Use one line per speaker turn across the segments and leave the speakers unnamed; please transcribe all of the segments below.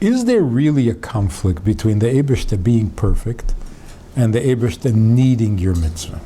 Is there really a conflict between the Eibishter being perfect and the Eibishter needing your mitzvah?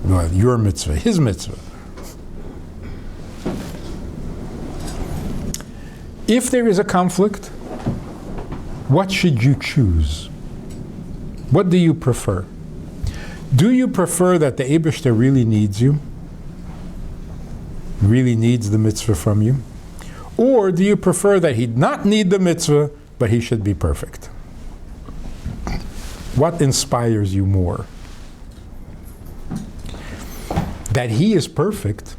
Well, your mitzvah, his mitzvah. If there is a conflict, what should you choose? What do you prefer? Do you prefer that the Eibishter really needs you? Really needs the mitzvah from you? Or do you prefer that he not need the mitzvah, but he should be perfect? What inspires you more? That he is perfect,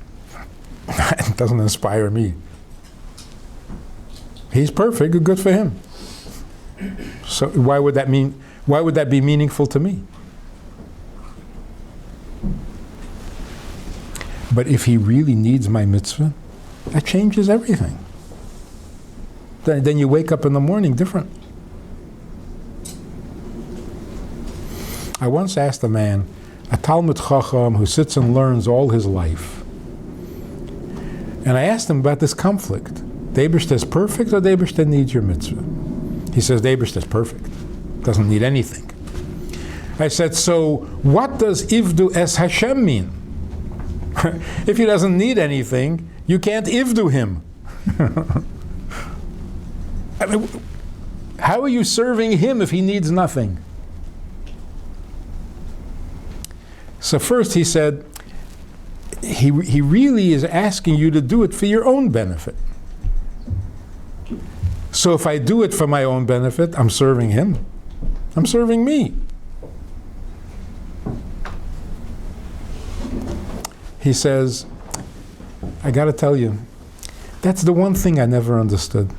it doesn't inspire me. He's perfect, good for him. So why would that be meaningful to me? But if he really needs my mitzvah, that changes everything. Then you wake up in the morning different. I once asked a man, a Talmud Chacham who sits and learns all his life, and I asked him about this conflict. The Eibishter is perfect or the Eibishter needs your mitzvah? He says the Eibishter is perfect, doesn't need anything. I said, so what does Ivdu es Hashem mean? If he doesn't need anything, you can't Ivdu him. I mean, how are you serving him if he needs nothing? So first he said, he really is asking you to do it for your own benefit. So if I do it for my own benefit, I'm serving him. I'm serving me. He says, I got to tell you, that's the one thing I never understood.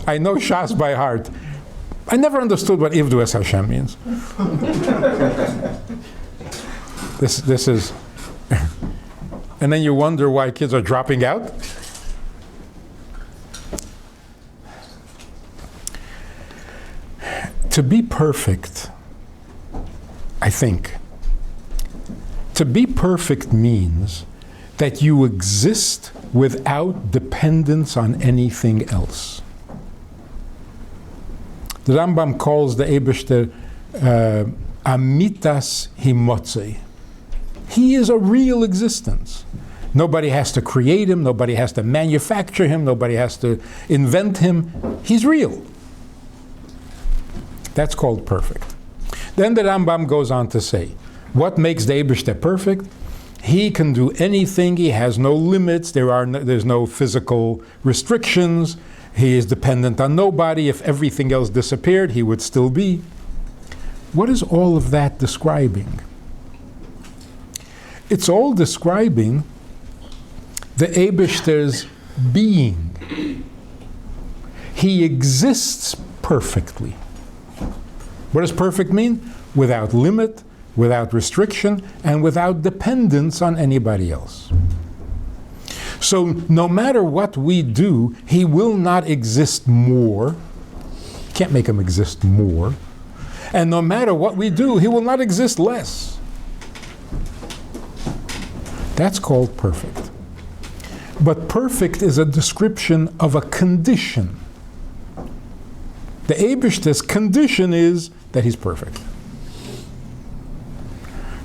I know Shas by heart. I never understood what Ivdu es Hashem means. This is, and then you wonder why kids are dropping out. To be perfect, I think, to be perfect means that you exist without dependence on anything else. The Rambam calls the Eibishter amitas himotzei. He is a real existence. Nobody has to create him, nobody has to manufacture him, nobody has to invent him. He's real. That's called perfect. Then the Rambam goes on to say, what makes the Eibishter perfect? He can do anything, he has no limits, there's no physical restrictions, he is dependent on nobody. If everything else disappeared, he would still be. What is all of that describing? It's all describing the Eibishter's being. He exists perfectly. What does perfect mean? Without limit, without restriction, and without dependence on anybody else. So no matter what we do, he will not exist more. Can't make him exist more. And no matter what we do, he will not exist less. That's called perfect. But perfect is a description of a condition. The Eibishter's condition is that he's perfect.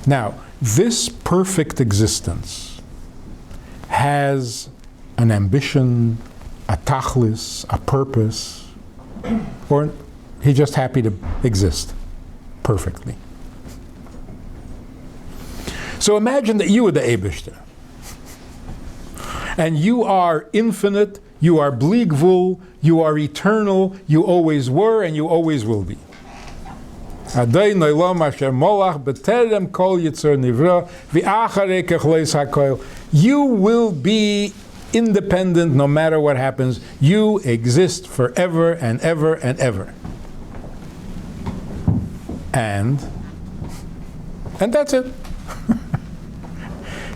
Now, this perfect existence has an ambition, a tachlis, a purpose, or he's just happy to exist perfectly. So imagine that you are the Eibishter, and you are infinite, you are bli gvul, you are eternal, you always were and you always will be. You will be independent no matter what happens. You exist forever and ever and ever. And that's it.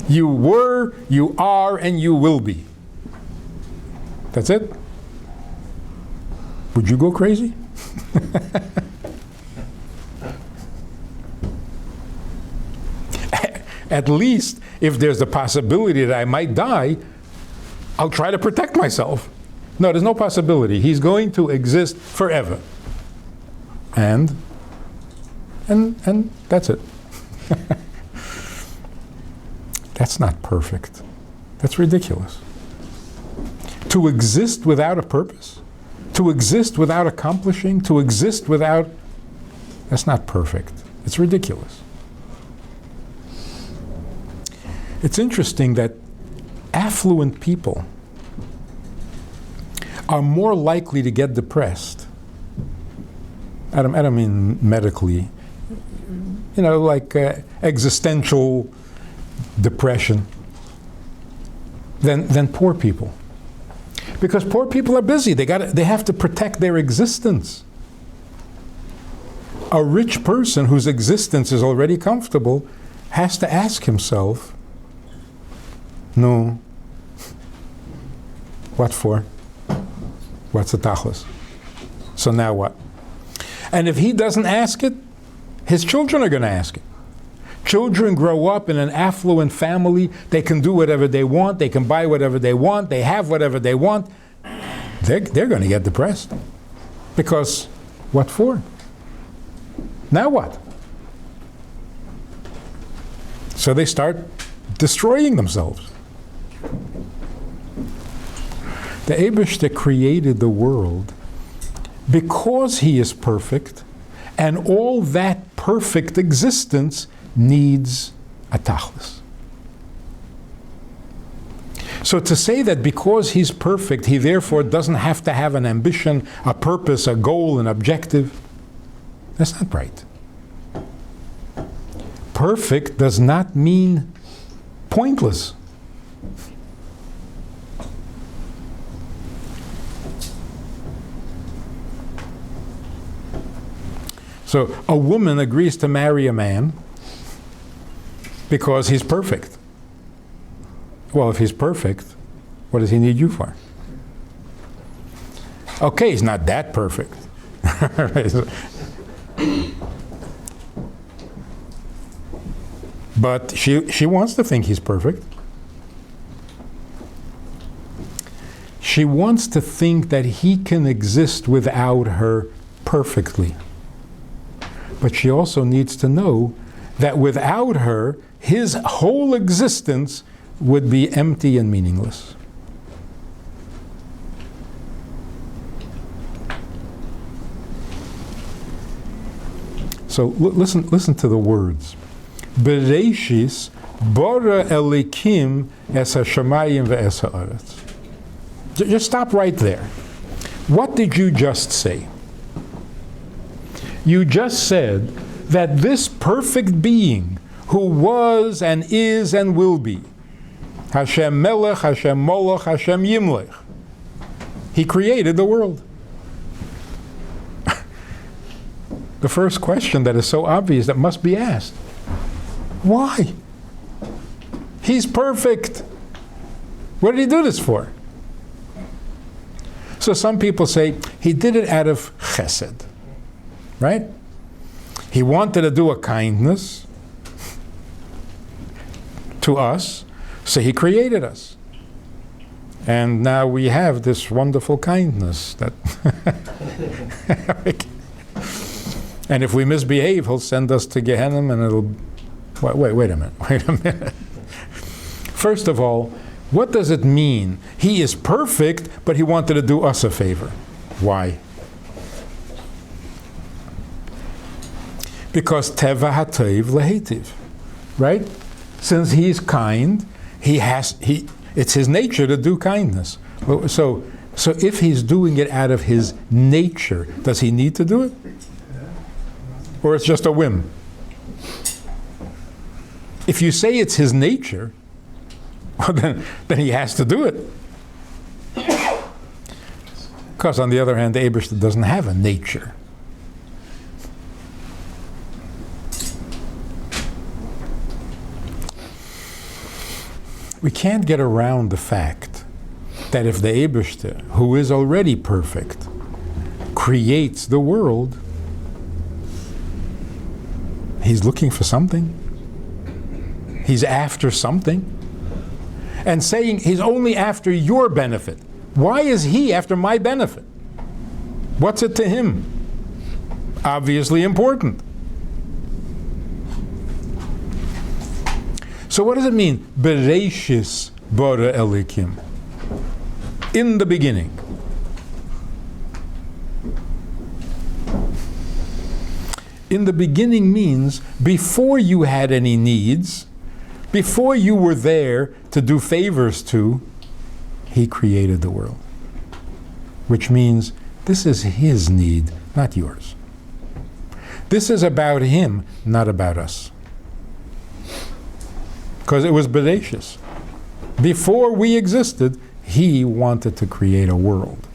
You were, you are, and you will be. That's it. Would you go crazy? At least, if there's the possibility that I might die, I'll try to protect myself. No, there's no possibility. He's going to exist forever. And that's it. That's not perfect. That's ridiculous. To exist without a purpose, to exist without accomplishing, to exist without, that's not perfect. It's ridiculous. It's interesting that affluent people are more likely to get depressed. I don't mean medically, like existential depression than poor people. Because poor people are busy. They have to protect their existence. A rich person whose existence is already comfortable has to ask himself, no, what for? What's the tachlis? So now what? And if he doesn't ask it, his children are going to ask it. Children grow up in an affluent family. They can do whatever they want. They can buy whatever they want. They have whatever they want. They're going to get depressed. Because what for? Now what? So they start destroying themselves. The Eibishter created the world because he is perfect, and all that perfect existence needs a tachlis. So to say that because he's perfect, he therefore doesn't have to have an ambition, a purpose, a goal, an objective, that's not right. Perfect does not mean pointless. So a woman agrees to marry a man because he's perfect. Well, if he's perfect, what does he need you for? Okay, he's not that perfect. But she wants to think he's perfect. She wants to think that he can exist without her perfectly. But she also needs to know that without her, his whole existence would be empty and meaningless. So listen to the words. Bereishis bara elikim es hashamayim ve'es haaretz. Just stop right there. What did you just say? You just said that this perfect being who was and is and will be, Hashem Melech, Hashem Molech, Hashem Yimlech, he created the world. The first question that is so obvious that must be asked, why? He's perfect. What did he do this for? So some people say he did it out of chesed. Right? He wanted to do a kindness to us, so he created us. And now we have this wonderful kindness that and if we misbehave, he'll send us to Gehenna and it'll wait a minute. First of all, what does it mean? He is perfect, but he wanted to do us a favor. Why? Because teva hatov lehetiv, right? Since he's kind, it's his nature to do kindness. So if he's doing it out of his nature, does he need to do it? Or it's just a whim? If you say it's his nature, well, then he has to do it. Because on the other hand, the Eibishter doesn't have a nature. We can't get around the fact that if the Eibishter, who is already perfect, creates the world, he's looking for something. He's after something. and saying he's only after your benefit. Why is he after my benefit? What's it to him? Obviously important. So what does it mean? Bereishis bara Elikim. In the beginning. In the beginning means before you had any needs, before you were there to do favors to, he created the world. Which means this is his need, not yours. This is about him, not about us. Because it was Bereshis. Before we existed, he wanted to create a world.